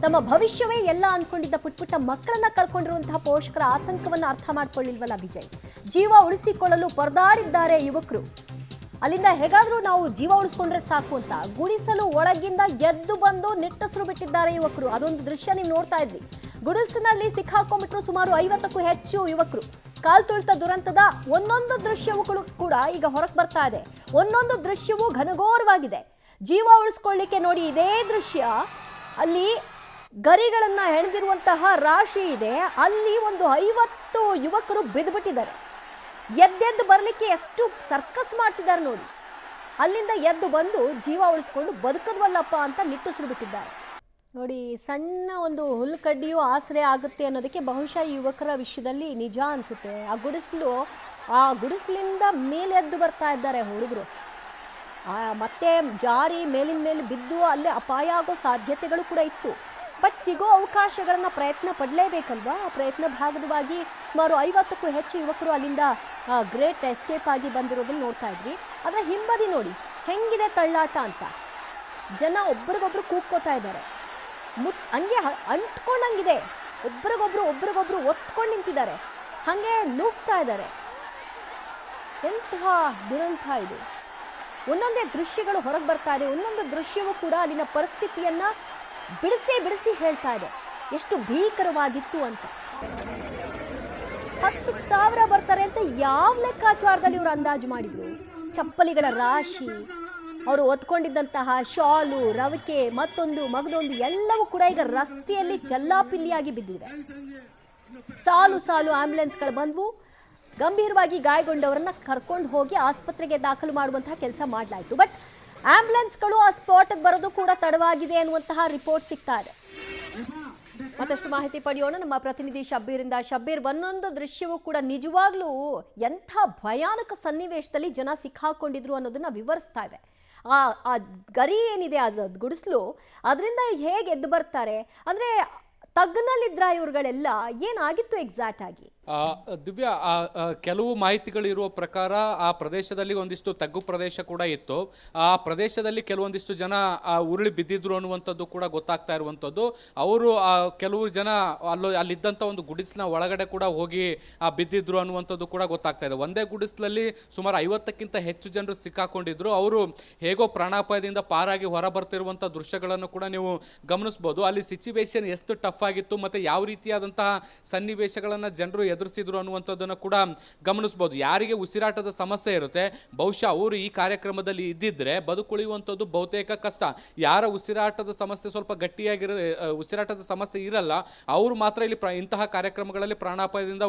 ತಮ್ಮ ಭವಿಷ್ಯವೇ ಎಲ್ಲ ಅನ್ಕೊಂಡಿದ್ದ ಪುಟ್ಟ ಮಕ್ಕಳನ್ನ ಕಳ್ಕೊಂಡಿರುವಂತಹ ಪೋಷಕರ ಆತಂಕವನ್ನ ಅರ್ಥ ಮಾಡ್ಕೊಳ್ಳಿಲ್ವಲ್ಲ ವಿಜಯ್. ಜೀವ ಉಳಿಸಿಕೊಳ್ಳಲು ಪರದಾಡಿದ್ದಾರೆ ಯುವಕರು. ಅಲ್ಲಿಂದ ಹೇಗಾದ್ರೂ ನಾವು ಜೀವ ಉಳಿಸ್ಕೊಂಡ್ರೆ ಸಾಕು ಅಂತ ಗುಡಿಸಲು ಒಳಗಿಂದ ಎದ್ದು ಬಂದು ನಿಟ್ಟುಸಿರು ಬಿಟ್ಟಿದ್ದಾರೆ ಯುವಕರು. ಅದೊಂದು ದೃಶ್ಯ ನೀವು ನೋಡ್ತಾ ಇದ್ರಿ. ಗುಡಿಸಿನಲ್ಲಿ ಸಿಕ್ಕಾಕೊಂಡ್ಬಿಟ್ರು ಸುಮಾರು 50ಕ್ಕೂ ಹೆಚ್ಚು ಯುವಕರು. ಕಾಲ್ ತುಳಿತ ದುರಂತದ ಒಂದೊಂದು ದೃಶ್ಯಗಳು ಕೂಡ ಈಗ ಹೊರಗೆ ಬರ್ತಾ ಇದೆ. ಒಂದೊಂದು ದೃಶ್ಯವೂ ಘನಘೋರವಾಗಿದೆ. ಜೀವ ಉಳಿಸ್ಕೊಳ್ಳಿಕ್ಕೆ ನೋಡಿ ಇದೇ ದೃಶ್ಯ. ಅಲ್ಲಿ ಗರಿಗಳನ್ನ ಹೆಣೆದಿರುವಂತಹ ರಾಶಿ ಇದೆ. ಅಲ್ಲಿ ಒಂದು 50 ಯುವಕರು ಬಿದ್ದುಬಿಟ್ಟಿದ್ದಾರೆ. ಎದ್ದೆದ್ದು ಬರಲಿಕ್ಕೆ ಎಷ್ಟು ಸರ್ಕಸ್ ಮಾಡ್ತಿದ್ದಾರೆ ನೋಡಿ. ಅಲ್ಲಿಂದ ಎದ್ದು ಬಂದು ಜೀವ ಉಳಿಸ್ಕೊಂಡು ಬದುಕದ್ವಲ್ಲಪ್ಪ ಅಂತ ನಿಟ್ಟುಸಿರು ಬಿಟ್ಟಿದ್ದಾರೆ ನೋಡಿ. ಸಣ್ಣ ಒಂದು ಹುಲ್ಲುಕಡ್ಡಿಯೂ ಆಸರೆ ಆಗುತ್ತೆ ಅನ್ನೋದಕ್ಕೆ ಬಹುಶಃ ಯುವಕರ ವಿಷಯದಲ್ಲಿ ನಿಜ ಅನಿಸುತ್ತೆ. ಆ ಗುಡಿಸಲಿಂದ ಮೇಲೆ ಎದ್ದು ಬರ್ತಾ ಇದ್ದಾರೆ ಹುಡುಗರು. ಮತ್ತೆ ಜಾರಿ ಮೇಲಿನ ಮೇಲೆ ಬಿದ್ದು ಅಲ್ಲೇ ಅಪಾಯ ಆಗೋ ಸಾಧ್ಯತೆಗಳು ಕೂಡ ಇತ್ತು. ಬಟ್ ಸಿಗೋ ಅವಕಾಶಗಳನ್ನು ಪ್ರಯತ್ನ ಪಡಲೇಬೇಕಲ್ವಾ. ಆ ಪ್ರಯತ್ನ ಭಾಗವಾಗಿ ಸುಮಾರು 50ಕ್ಕೂ ಹೆಚ್ಚು ಯುವಕರು ಅಲ್ಲಿಂದ ಗ್ರೇಟ್ ಎಸ್ಕೇಪ್ ಆಗಿ ಬಂದಿರೋದನ್ನು ನೋಡ್ತಾ ಇದ್ರಿ. ಅದರ ಹಿಂಬದಿ ನೋಡಿ ಹೆಂಗಿದೆ ತಳ್ಳಾಟ ಅಂತ. ಜನ ಒಬ್ರಿಗೊಬ್ರು ಕೂಗ್ಕೋತಾ ಇದ್ದಾರೆ. ಹಂಗೆ ಅಂಟ್ಕೊಂಡಂಗಿದೆ. ಒಬ್ರಿಗೊಬ್ರು ಒತ್ಕೊಂಡು ನಿಂತಿದ್ದಾರೆ. ಹಾಗೆ ನೂಗ್ತಾ ಇದ್ದಾರೆ. ಎಂತಹ ದುರಂತ ಇದು. ಒಂದೊಂದೇ ದೃಶ್ಯಗಳು ಹೊರಗೆ ಬರ್ತಾ ಇದೆ. ಒಂದೊಂದು ದೃಶ್ಯವೂ ಕೂಡ ಅಲ್ಲಿನ ಪರಿಸ್ಥಿತಿಯನ್ನ ಬಿಡಿಸಿ ಹೇಳ್ತಾ ಇದೆ ಎಷ್ಟು ಭೀಕರವಾಗಿತ್ತು ಅಂತ. 10,000 ಬರ್ತಾರೆ ಅಂತ ಯಾವ ಲೆಕ್ಕಾಚಾರದಲ್ಲಿ ಇವರು ಅಂದಾಜು ಮಾಡಿದ್ರು. ಚಪ್ಪಲಿಗಳ ರಾಶಿ, ಅವರು ಹೊತ್ಕೊಂಡಿದ್ದಂತಹ ಶಾಲು, ರವಿಕೆ, ಮತ್ತೊಂದು ಮಗದೊಂದು ಎಲ್ಲವೂ ಕೂಡ ಈಗ ರಸ್ತೆಯಲ್ಲಿ ಚೆಲ್ಲಾಪಿಲ್ಲಿಯಾಗಿ ಬಿದ್ದಿದೆ. ಸಾಲು ಆಂಬ್ಯುಲೆನ್ಸ್ಗಳು ಬಂದ್ವು. ಗಂಭೀರವಾಗಿ ಗಾಯಗೊಂಡವರನ್ನ ಕರ್ಕೊಂಡು ಹೋಗಿ ಆಸ್ಪತ್ರೆಗೆ ದಾಖಲು ಮಾಡುವಂತಹ ಕೆಲಸ ಮಾಡಲಾಯಿತು. ಬಟ್ ಆಂಬ್ಯುಲೆನ್ಸ್ಗಳು ಆ ಸ್ಪಾಟ್ಗೆ ಬರೋದು ಕೂಡ ತಡವಾಗಿದೆ ಅನ್ನುವಂತಹ ರಿಪೋರ್ಟ್ ಸಿಗ್ತಾ ಇದೆ. ಮತ್ತಷ್ಟು ಮಾಹಿತಿ ಪಡೆಯೋಣ ನಮ್ಮ ಪ್ರತಿನಿಧಿ ಶಬ್ಬೀರಿಂದ. ಶಬ್ಬೀರ್, ಒಂದೊಂದು ದೃಶ್ಯವೂ ಕೂಡ ನಿಜವಾಗ್ಲೂ ಎಂಥ ಭಯಾನಕ ಸನ್ನಿವೇಶದಲ್ಲಿ ಜನ ಸಿಕ್ಕಾಕೊಂಡಿದ್ರು ಅನ್ನೋದನ್ನ ವಿವರಿಸ್ತಾ ಇದೆ. ಆ ಗರಿ ಏನಿದೆ ಅದು ಗುಡಿಸ್ಲು, ಅದರಿಂದ ಹೇಗೆ ಎದ್ದು ಬರ್ತಾರೆ ಅಂದ್ರೆ ತಗ್ನಲ್ಲಿದ್ರ ಇವ್ರುಗಳೆಲ್ಲ ಏನಾಗಿತ್ತು ಎಕ್ಸಾಕ್ಟ್ ಆಗಿ? ದಿವ್ಯಾ, ಕೆಲವು ಮಾಹಿತಿಗಳು ಇರುವ ಪ್ರಕಾರ ಆ ಪ್ರದೇಶದಲ್ಲಿ ಒಂದಿಷ್ಟು ತಗ್ಗು ಪ್ರದೇಶ ಕೂಡ ಇತ್ತು. ಆ ಪ್ರದೇಶದಲ್ಲಿ ಕೆಲವೊಂದಿಷ್ಟು ಜನ ಉರುಳಿ ಬಿದ್ದಿದ್ರು ಅನ್ನುವಂಥದ್ದು ಕೂಡ ಗೊತ್ತಾಗ್ತಾ ಇರುವಂಥದ್ದು. ಅವರು ಕೆಲವು ಜನ ಅಲ್ಲಿದ್ದಂಥ ಒಂದು ಗುಡಿಸ್ಲಿನ ಒಳಗಡೆ ಕೂಡ ಹೋಗಿ ಬಿದ್ದಿದ್ರು ಅನ್ನುವಂಥದ್ದು ಕೂಡ ಗೊತ್ತಾಗ್ತಾ ಇದೆ. ಒಂದೇ ಗುಡಿಸ್ಲಲ್ಲಿ ಸುಮಾರು 50ಕ್ಕಿಂತ ಹೆಚ್ಚು ಜನರು ಸಿಕ್ಕಾಕೊಂಡಿದ್ರು. ಅವರು ಹೇಗೋ ಪ್ರಾಣಾಪಾಯದಿಂದ ಪಾರಾಗಿ ಹೊರ ಬರ್ತಿರುವಂಥ ದೃಶ್ಯಗಳನ್ನು ಕೂಡ ನೀವು ಗಮನಿಸ್ಬೋದು. ಅಲ್ಲಿ ಸಿಚುವೇಶನ್ ಎಷ್ಟು ಟಫ್ ಆಗಿತ್ತು ಮತ್ತೆ ಯಾವ ರೀತಿಯಾದಂತಹ ಸನ್ನಿವೇಶಗಳನ್ನು ಜನರು ಎದುರಿಸಿದ್ರು ಅನ್ನುವಂಥದ್ದನ್ನು ಕೂಡ ಗಮನಿಸಬಹುದು. ಯಾರಿಗೆ ಉಸಿರಾಟದ ಸಮಸ್ಯೆ ಇರುತ್ತೆ, ಬಹುಶಃ ಅವರು ಈ ಕಾರ್ಯಕ್ರಮದಲ್ಲಿ ಇದ್ದಿದ್ರೆ ಬದುಕುಳಿಯುವಂಥದ್ದು ಬಹುತೇಕ ಕಷ್ಟ. ಯಾರ ಉಸಿರಾಟದ ಸಮಸ್ಯೆ ಸ್ವಲ್ಪ ಉಸಿರಾಟದ ಸಮಸ್ಯೆ ಇರಲ್ಲ, ಅವರು ಮಾತ್ರ ಇಲ್ಲಿ ಇಂತಹ ಕಾರ್ಯಕ್ರಮಗಳಲ್ಲಿ ಪ್ರಾಣಾಪಾಯದಿಂದ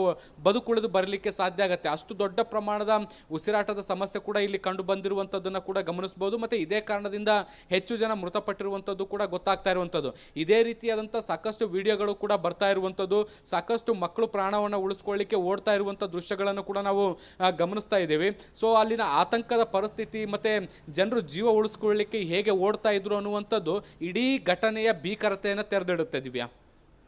ಬದುಕುಳಿದು ಬರಲಿಕ್ಕೆ ಸಾಧ್ಯ ಆಗುತ್ತೆ. ಅಷ್ಟು ದೊಡ್ಡ ಪ್ರಮಾಣದ ಉಸಿರಾಟದ ಸಮಸ್ಯೆ ಕೂಡ ಇಲ್ಲಿ ಕಂಡು ಬಂದಿರುವಂಥದ್ದನ್ನು ಕೂಡ ಗಮನಿಸಬಹುದು. ಮತ್ತೆ ಇದೇ ಕಾರಣದಿಂದ ಹೆಚ್ಚು ಜನ ಮೃತಪಟ್ಟಿರುವಂಥದ್ದು ಕೂಡ ಗೊತ್ತಾಗ್ತಾ ಇರುವಂಥದ್ದು. ಇದೇ ರೀತಿಯಾದಂಥ ಸಾಕಷ್ಟು ವಿಡಿಯೋಗಳು ಕೂಡ ಬರ್ತಾ ಇರುವಂಥದ್ದು. ಸಾಕಷ್ಟು ಮಕ್ಕಳು ಪ್ರಾಣವನ್ನು ಉಳಿಸ್ಕೊಳ್ಳಿಕ್ಕೆ ಓಡ್ತಾ ಇರುವಂಥ ದೃಶ್ಯಗಳನ್ನು ಕೂಡ ನಾವು ಗಮನಿಸ್ತಾ ಇದ್ದೀವಿ. ಸೊ ಅಲ್ಲಿನ ಆತಂಕದ ಪರಿಸ್ಥಿತಿ ಮತ್ತೆ ಜನರು ಜೀವ ಉಳಿಸ್ಕೊಳ್ಳಿಕ್ಕೆ ಹೇಗೆ ಓಡ್ತಾ ಇದ್ರು ಅನ್ನುವಂಥದ್ದು ಇಡೀ ಘಟನೆಯ ಭೀಕರತೆಯನ್ನು ತೆರೆದಿಡುತ್ತೆ ದಿವ್ಯಾ.